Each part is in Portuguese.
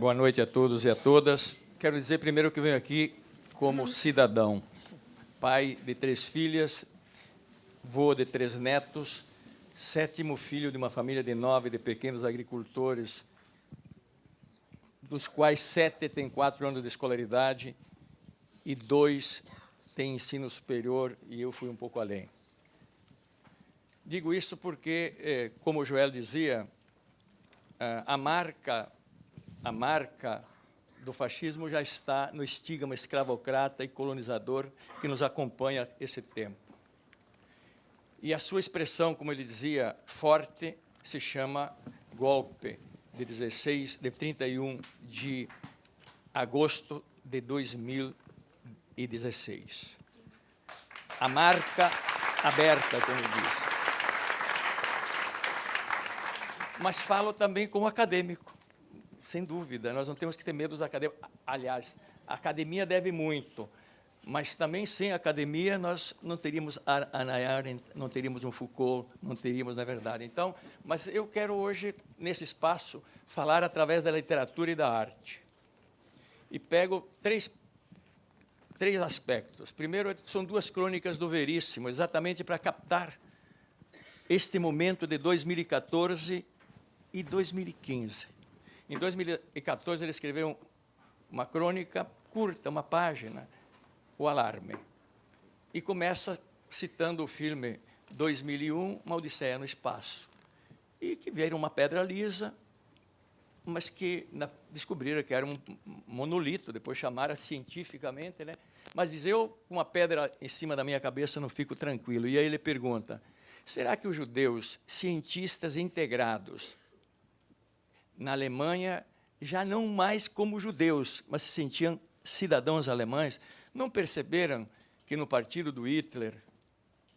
Boa noite a todos e a todas. Quero dizer primeiro que venho aqui como cidadão, pai de 3 filhas, vô de 3 netos, 7º filho de uma família de 9 de pequenos agricultores, dos quais 7 têm 4 anos de escolaridade e 2 têm ensino superior, e eu fui um pouco além. Digo isso porque, como o Joel dizia, a marca do fascismo já está no estigma escravocrata e colonizador que nos acompanha esse tempo. E a sua expressão, como ele dizia, forte, se chama golpe, de 31 de agosto de 2016. A marca aberta, como diz. Mas falo também como acadêmico, sem dúvida. Nós não temos que ter medo dos acadêmicos. Aliás, a academia deve muito, mas também sem academia nós não teríamos Hannah Arendt, não teríamos um Foucault, não teríamos, na verdade. Então, mas eu quero hoje, nesse espaço, falar através da literatura e da arte. E pego três aspectos. Primeiro, são 2 crônicas do Veríssimo, exatamente para captar este momento de 2014 e 2015. Em 2014, ele escreveu uma crônica curta, uma página, O Alarme, e começa citando o filme 2001, Uma Odisseia no Espaço, e que veio uma pedra lisa, mas que descobriram que era um monolito, depois chamaram cientificamente, né? Mas diz, eu, com uma pedra em cima da minha cabeça, não fico tranquilo. E aí ele pergunta, será que os judeus, cientistas integrados na Alemanha, já não mais como judeus, mas se sentiam cidadãos alemães, não perceberam que no partido do Hitler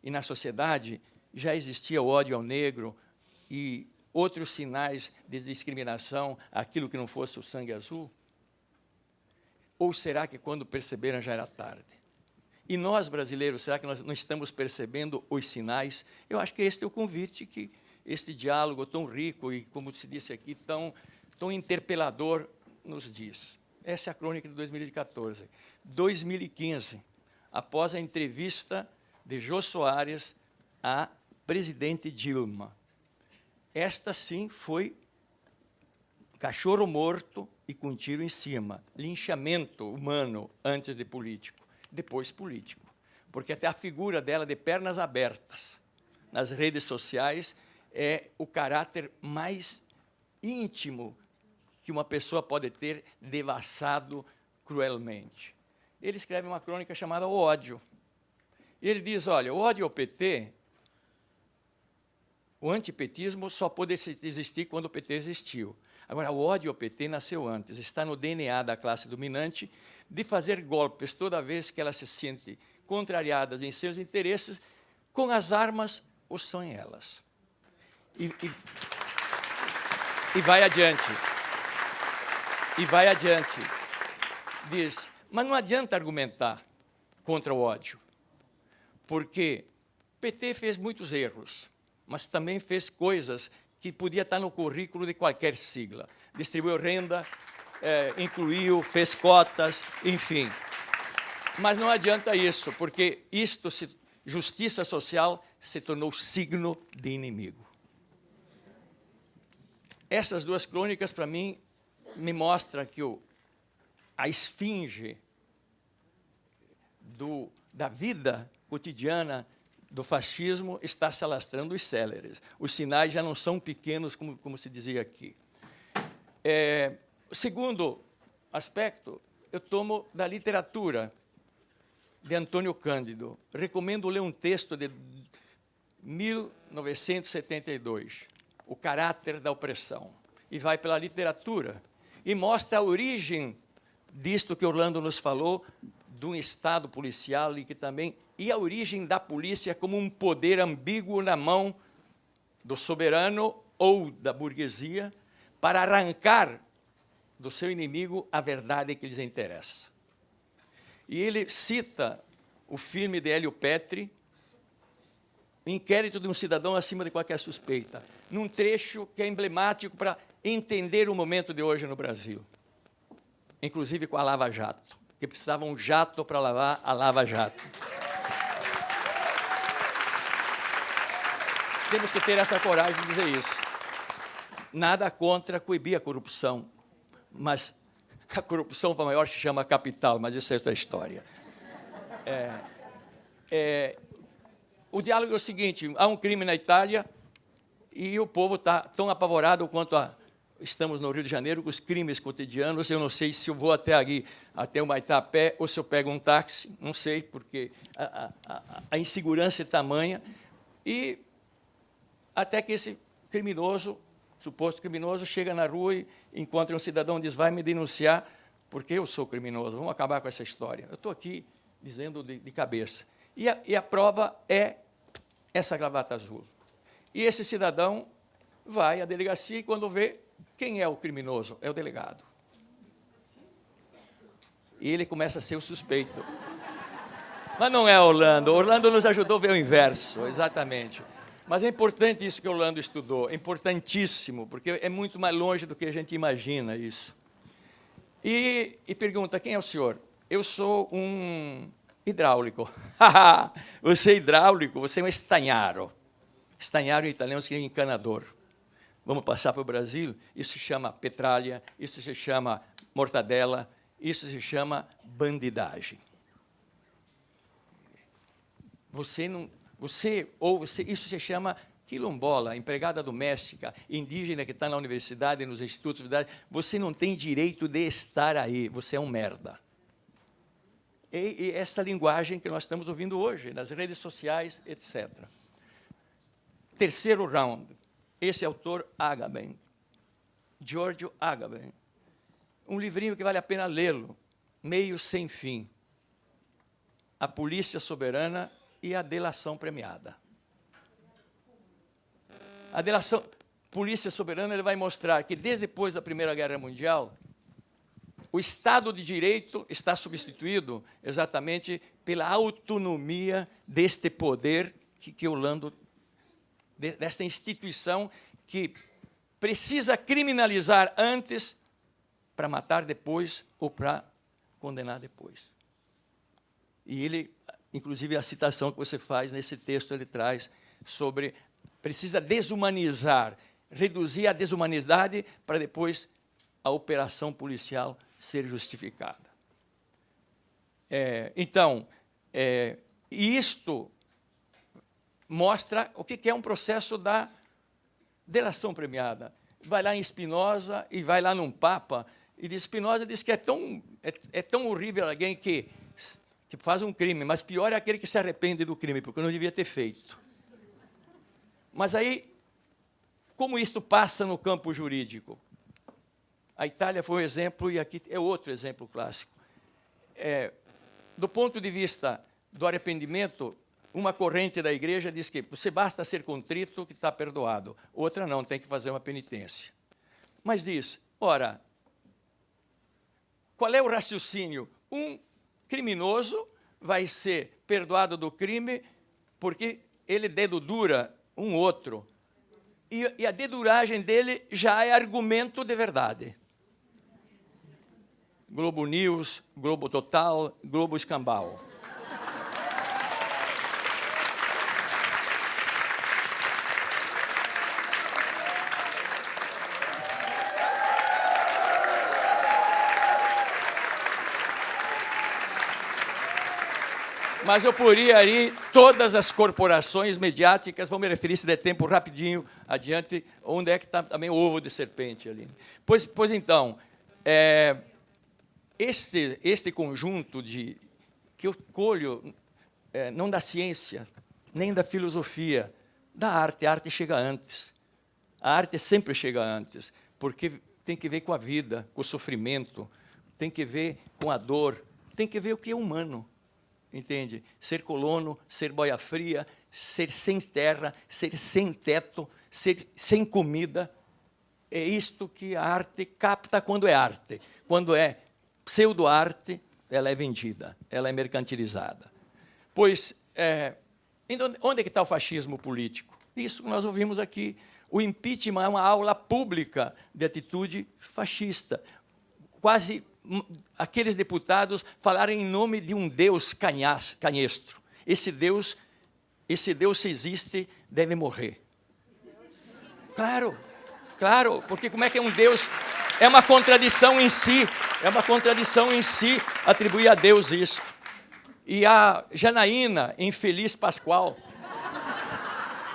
e na sociedade já existia o ódio ao negro e outros sinais de discriminação, aquilo que não fosse o sangue azul? Ou será que, quando perceberam, já era tarde? E nós, brasileiros, será que nós não estamos percebendo os sinais? Eu acho que este é o convite, que este diálogo tão rico e, como se disse aqui, tão interpelador nos diz. Essa é a crônica de 2014. 2015, após a entrevista de Jô Soares à presidente Dilma. Esta, sim, foi cachorro morto e com tiro em cima. Linchamento humano antes de político, depois político. Porque até a figura dela de pernas abertas nas redes sociais é o caráter mais íntimo que uma pessoa pode ter, devassado cruelmente. Ele escreve uma crônica chamada O Ódio. Ele diz, olha, o ódio ao PT, o antipetismo só pôde existir quando o PT existiu. Agora, o ódio ao PT nasceu antes, está no DNA da classe dominante de fazer golpes toda vez que ela se sente contrariada em seus interesses, com as armas ou sem elas. E vai adiante. E vai adiante. Diz, mas não adianta argumentar contra o ódio, porque o PT fez muitos erros, mas também fez coisas que podia estar no currículo de qualquer sigla. Distribuiu renda, incluiu, fez cotas, enfim. Mas não adianta isso, porque justiça social se tornou signo de inimigo. Essas 2 crônicas, para mim, me mostram que a esfinge da vida cotidiana do fascismo está se alastrando os céleres. Os sinais já não são pequenos, como se dizia aqui. O segundo aspecto, eu tomo da literatura de Antônio Cândido. Recomendo ler um texto de 1972, O Caráter da Opressão, e vai pela literatura, e mostra a origem disto que Orlando nos falou, de um Estado policial, e a origem da polícia como um poder ambíguo na mão do soberano ou da burguesia, para arrancar do seu inimigo a verdade que lhes interessa. E ele cita o filme de Hélio Petri, Inquérito de um Cidadão acima de qualquer suspeita, num trecho que é emblemático para entender o momento de hoje no Brasil, inclusive com a Lava Jato, que precisava um jato para lavar a Lava Jato. Temos que ter essa coragem de dizer isso. Nada contra coibir a corrupção, mas a corrupção maior se chama capital, mas isso é outra história. O diálogo é o seguinte: há um crime na Itália e o povo está tão apavorado quanto estamos no Rio de Janeiro com os crimes cotidianos. Eu não sei se eu vou até ali, até o Humaitá a pé, ou se eu pego um táxi, não sei, porque a insegurança é tamanha. E até que esse criminoso, suposto criminoso, chega na rua e encontra um cidadão e diz: vai me denunciar porque eu sou criminoso, vamos acabar com essa história. Eu estou aqui dizendo de cabeça. E a prova é essa gravata azul. E esse cidadão vai à delegacia e, quando vê, quem é o criminoso? É o delegado. E ele começa a ser o suspeito. Mas não é Orlando. Orlando nos ajudou a ver o inverso, exatamente. Mas é importante isso que Orlando estudou, é importantíssimo, porque é muito mais longe do que a gente imagina isso. E pergunta: quem é o senhor? Eu sou um hidráulico. Você é hidráulico? Você é um estagnaro. Estagnaro em italiano significa encanador. Vamos passar para o Brasil? Isso se chama petralha, isso se chama mortadela, isso se chama bandidagem. Isso se chama quilombola, empregada doméstica, indígena que está na universidade, nos institutos de universidade. Você não tem direito de estar aí, você é um merda. E essa linguagem que nós estamos ouvindo hoje, nas redes sociais, etc. Terceiro round. Esse autor, Agamben, Giorgio Agamben. Um livrinho que vale a pena lê-lo, Meio Sem Fim. A Polícia Soberana e a Delação Premiada. A delação, Polícia Soberana, ele vai mostrar que, desde depois da Primeira Guerra Mundial, o Estado de Direito está substituído exatamente pela autonomia deste poder que Orlando, desta instituição que precisa criminalizar antes para matar depois ou para condenar depois. E ele, inclusive, a citação que você faz nesse texto, ele traz sobre precisa desumanizar, reduzir a desumanidade para depois a operação policial ser justificada. Então, isto mostra o que é um processo da delação premiada. Vai lá em Spinoza e vai lá num Papa, e Spinoza diz que é tão horrível alguém que faz um crime, mas pior é aquele que se arrepende do crime, porque não devia ter feito. Mas aí, como isto passa no campo jurídico? A Itália foi um exemplo, e aqui é outro exemplo clássico. Do ponto de vista do arrependimento, uma corrente da igreja diz que você basta ser contrito que está perdoado. Outra não, tem que fazer uma penitência. Mas diz, ora, qual é o raciocínio? Um criminoso vai ser perdoado do crime porque ele dedura um outro. E a deduragem dele já é argumento de verdade. Globo News, Globo Total, Globo Escambau. Mas eu poria aí todas as corporações mediáticas, vou me referir, se der tempo, rapidinho, adiante, onde é que está também o ovo de serpente ali. Pois então, este conjunto que eu colho, não da ciência, nem da filosofia, da arte. A arte chega antes. A arte sempre chega antes, porque tem que ver com a vida, com o sofrimento, tem que ver com a dor, tem que ver o que é humano. Entende? Ser colono, ser boia fria, ser sem terra, ser sem teto, ser sem comida. É isto que a arte capta quando é arte. Quando é pseudo-arte, ela é vendida, ela é mercantilizada. Pois, onde é que está o fascismo político? Isso que nós ouvimos aqui. O impeachment é uma aula pública de atitude fascista. Quase aqueles deputados falaram em nome de um Deus canhestro. Esse Deus, se existe, deve morrer. Claro, claro, porque como é que é um Deus? É uma contradição em si, atribuir a Deus isso. E a Janaína, infeliz Pascoal,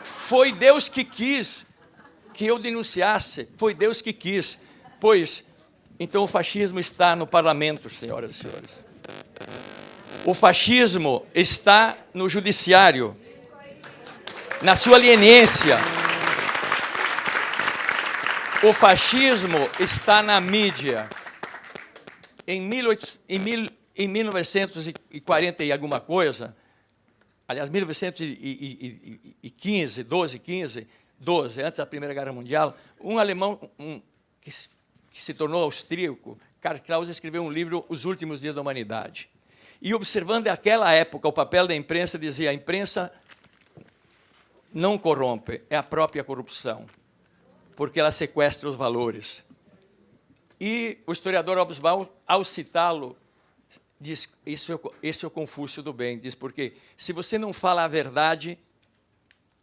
foi Deus que quis que eu denunciasse, foi Deus que quis, pois, então o fascismo está no parlamento, senhoras e senhores. O fascismo está no judiciário, na sua leniência. O fascismo está na mídia. Em 1940 e alguma coisa, aliás, 1915, 12, antes da Primeira Guerra Mundial, um alemão que se tornou austríaco, Karl Kraus, escreveu um livro, Os Últimos Dias da Humanidade. E observando aquela época o papel da imprensa, dizia: a imprensa não corrompe, é a própria corrupção, porque ela sequestra os valores. E o historiador Hobsbawm, ao citá-lo, diz, esse é o Confúcio do bem, diz, porque se você não fala a verdade,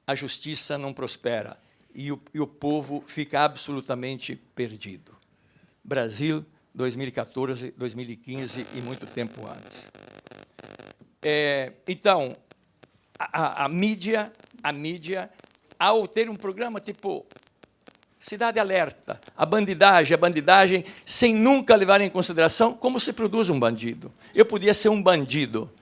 a justiça não prospera, e o povo fica absolutamente perdido. Brasil, 2014, 2015 e muito tempo antes. Então, a mídia, ao ter um programa tipo Cidade Alerta, a bandidagem, sem nunca levar em consideração como se produz um bandido. Eu podia ser um bandido,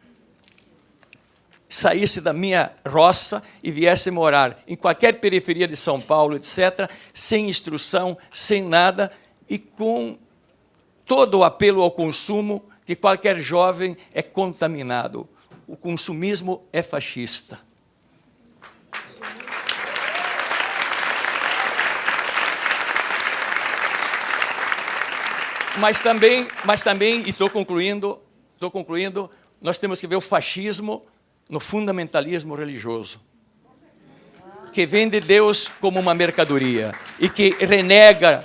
saísse da minha roça e viesse morar em qualquer periferia de São Paulo, etc., sem instrução, sem nada, e com todo o apelo ao consumo, que qualquer jovem é contaminado. O consumismo é fascista. Mas também, e estou concluindo, nós temos que ver o fascismo no fundamentalismo religioso, que vende Deus como uma mercadoria e que renega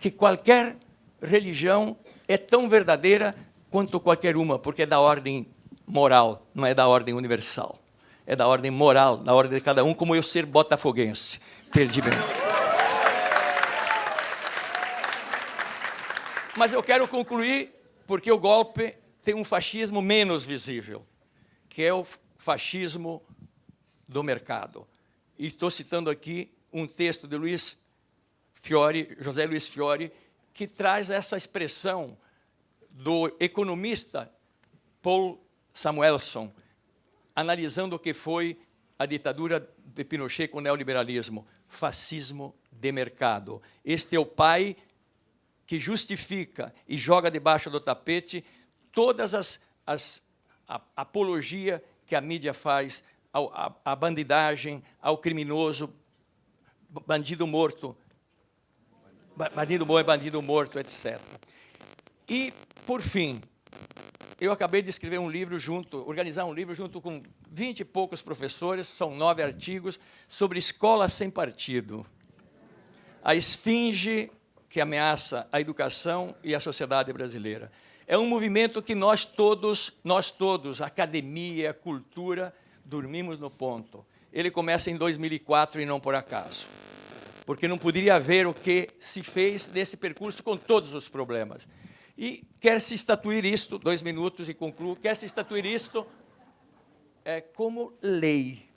que qualquer religião é tão verdadeira quanto qualquer uma, porque é da ordem moral, não é da ordem universal. É da ordem moral, da ordem de cada um, como eu ser botafoguense. Perdi bem. Mas eu quero concluir, porque o golpe tem um fascismo menos visível, que é o fascismo do mercado. E estou citando aqui um texto de José Luiz Fiore, que traz essa expressão do economista Paul Samuelson, analisando o que foi a ditadura de Pinochet com o neoliberalismo. Fascismo de mercado. Este é o pai que justifica e joga debaixo do tapete todas a apologia que a mídia faz à bandidagem, ao criminoso, bandido morto, bandido bom é bandido morto, etc. E, por fim, eu acabei de escrever um livro organizar um livro junto com 20 e poucos professores, são 9 artigos, sobre escola sem partido. A esfinge que ameaça a educação e a sociedade brasileira. É um movimento que nós todos, academia, cultura, dormimos no ponto. Ele começa em 2004 e não por acaso, porque não poderia haver o que se fez nesse percurso com todos os problemas. E quer-se estatuir isto, 2 minutos e concluo, quer-se estatuir isto como lei.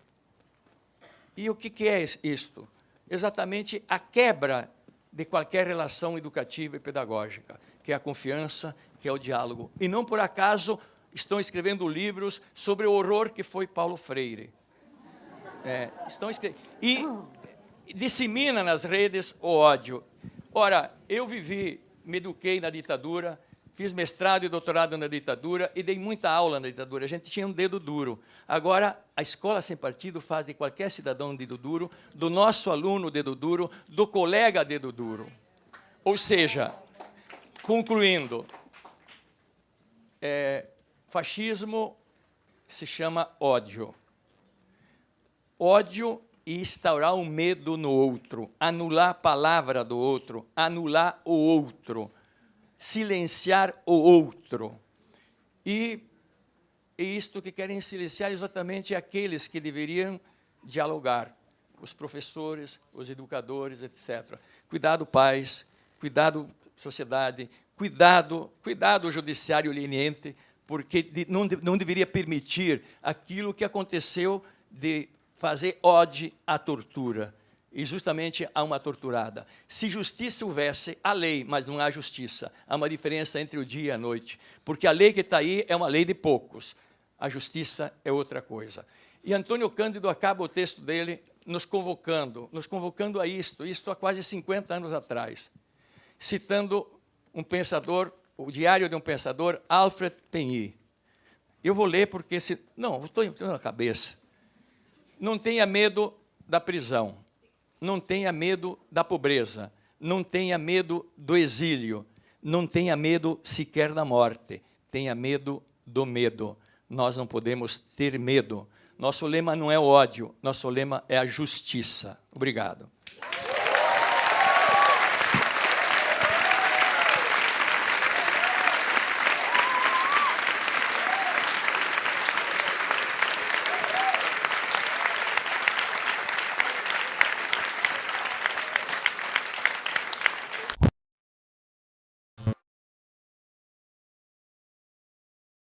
E o que é isto? Exatamente a quebra de qualquer relação educativa e pedagógica, que é a confiança, que é o diálogo. E não por acaso estão escrevendo livros sobre o horror que foi Paulo Freire. E dissemina nas redes o ódio. Ora, eu me eduquei na ditadura, fiz mestrado e doutorado na ditadura e dei muita aula na ditadura. A gente tinha um dedo duro. Agora, a escola sem partido faz de qualquer cidadão um dedo duro, do nosso aluno dedo duro, do colega dedo duro. Ou seja, concluindo, fascismo se chama ódio. Ódio e instaurar um medo no outro, anular a palavra do outro, anular o outro, silenciar o outro. E isto que querem silenciar exatamente aqueles que deveriam dialogar, os professores, os educadores, etc. Cuidado, pais, cuidado, sociedade, cuidado judiciário leniente, porque não deveria permitir aquilo que aconteceu de fazer ode à tortura, e justamente a uma torturada. Se justiça houvesse, há lei, mas não há justiça. Há uma diferença entre o dia e a noite, porque a lei que está aí é uma lei de poucos, a justiça é outra coisa. E Antônio Cândido acaba o texto dele nos convocando a isto há quase 50 anos atrás, citando um pensador, o diário de um pensador, Alfred Penny. Eu vou ler porque, não, estou entrando na cabeça. Não tenha medo da prisão, não tenha medo da pobreza, não tenha medo do exílio, não tenha medo sequer da morte, tenha medo do medo. Nós não podemos ter medo. Nosso lema não é o ódio, nosso lema é a justiça. Obrigado.